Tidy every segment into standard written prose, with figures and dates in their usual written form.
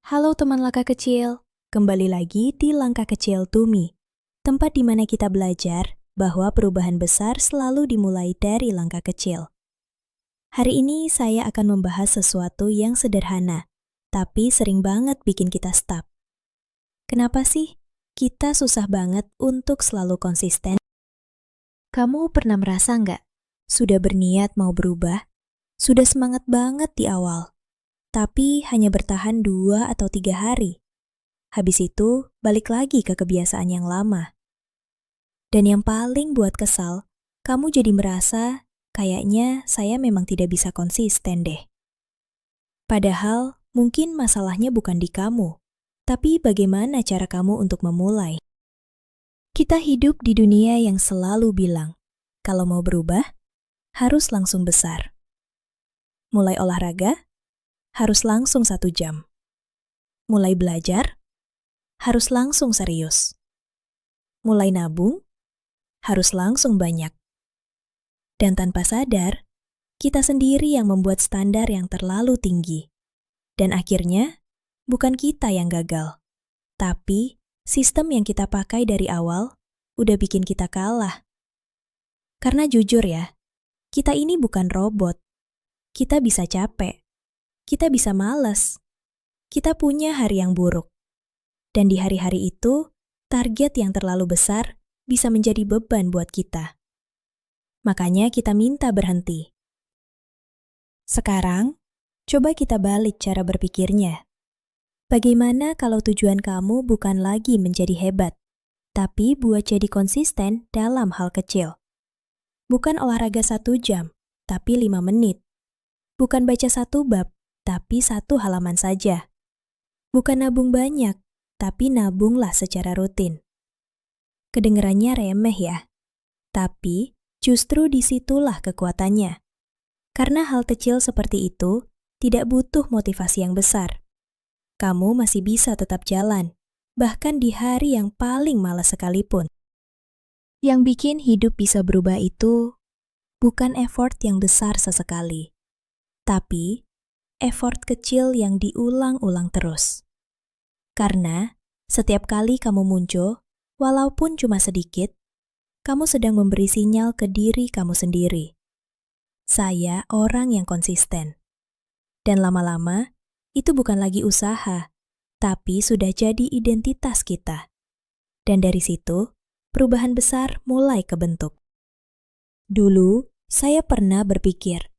Halo teman langkah kecil, kembali lagi di Langkah Kecil Tumi, tempat di mana kita belajar bahwa perubahan besar selalu dimulai dari langkah kecil. Hari ini saya akan membahas sesuatu yang sederhana, tapi sering banget bikin kita stuck. Kenapa sih kita susah banget untuk selalu konsisten? Kamu pernah merasa nggak? Sudah berniat mau berubah, sudah semangat banget di awal, tapi hanya bertahan 2 atau 3 hari. Habis itu, balik lagi ke kebiasaan yang lama. Dan yang paling buat kesal, kamu jadi merasa, kayaknya saya memang tidak bisa konsisten deh. Padahal, mungkin masalahnya bukan di kamu, tapi bagaimana cara kamu untuk memulai. Kita hidup di dunia yang selalu bilang, kalau mau berubah, harus langsung besar. Mulai olahraga, harus langsung 1 jam. Mulai belajar, harus langsung serius. Mulai nabung, harus langsung banyak. Dan tanpa sadar, kita sendiri yang membuat standar yang terlalu tinggi. Dan akhirnya, bukan kita yang gagal, tapi sistem yang kita pakai dari awal udah bikin kita kalah. Karena jujur ya, kita ini bukan robot. Kita bisa capek. Kita bisa malas. Kita punya hari yang buruk. Dan di hari-hari itu, target yang terlalu besar bisa menjadi beban buat kita. Makanya kita minta berhenti. Sekarang, coba kita balik cara berpikirnya. Bagaimana kalau tujuan kamu bukan lagi menjadi hebat, tapi buat jadi konsisten dalam hal kecil? Bukan olahraga 1 jam, tapi 5 menit. Bukan baca 1 bab, tapi 1 halaman saja. Bukan nabung banyak, tapi nabunglah secara rutin. Kedengerannya remeh ya, tapi justru disitulah kekuatannya. Karena hal kecil seperti itu tidak butuh motivasi yang besar. Kamu masih bisa tetap jalan, bahkan di hari yang paling malas sekalipun. Yang bikin hidup bisa berubah itu bukan effort yang besar sesekali, tapi effort kecil yang diulang-ulang terus. Karena setiap kali kamu muncul, walaupun cuma sedikit, kamu sedang memberi sinyal ke diri kamu sendiri. Saya orang yang konsisten. Dan lama-lama, itu bukan lagi usaha, tapi sudah jadi identitas kita. Dan dari situ, perubahan besar mulai kebentuk. Dulu, saya pernah berpikir,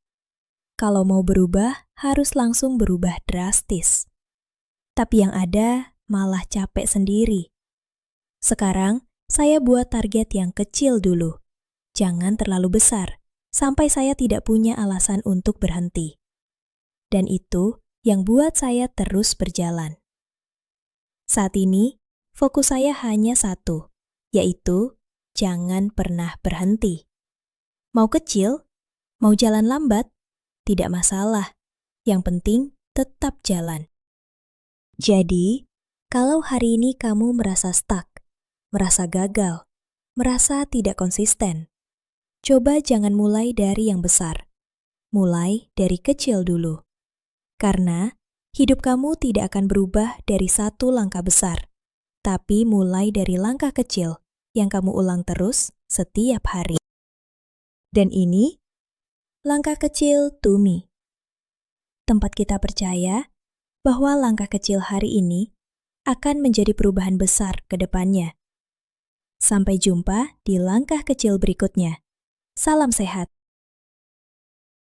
kalau mau berubah, harus langsung berubah drastis. Tapi yang ada, malah capek sendiri. Sekarang, saya buat target yang kecil dulu. Jangan terlalu besar, sampai saya tidak punya alasan untuk berhenti. Dan itu yang buat saya terus berjalan. Saat ini, fokus saya hanya satu, yaitu jangan pernah berhenti. Mau kecil, mau jalan lambat, tidak masalah. Yang penting tetap jalan. Jadi, kalau hari ini kamu merasa stuck, merasa gagal, merasa tidak konsisten, coba jangan mulai dari yang besar. Mulai dari kecil dulu. Karena hidup kamu tidak akan berubah dari 1 langkah besar, tapi mulai dari langkah kecil yang kamu ulang terus setiap hari. Dan ini Langkah Kecil Tumi. Tempat kita percaya bahwa langkah kecil hari ini akan menjadi perubahan besar ke depannya. Sampai jumpa di langkah kecil berikutnya. Salam sehat.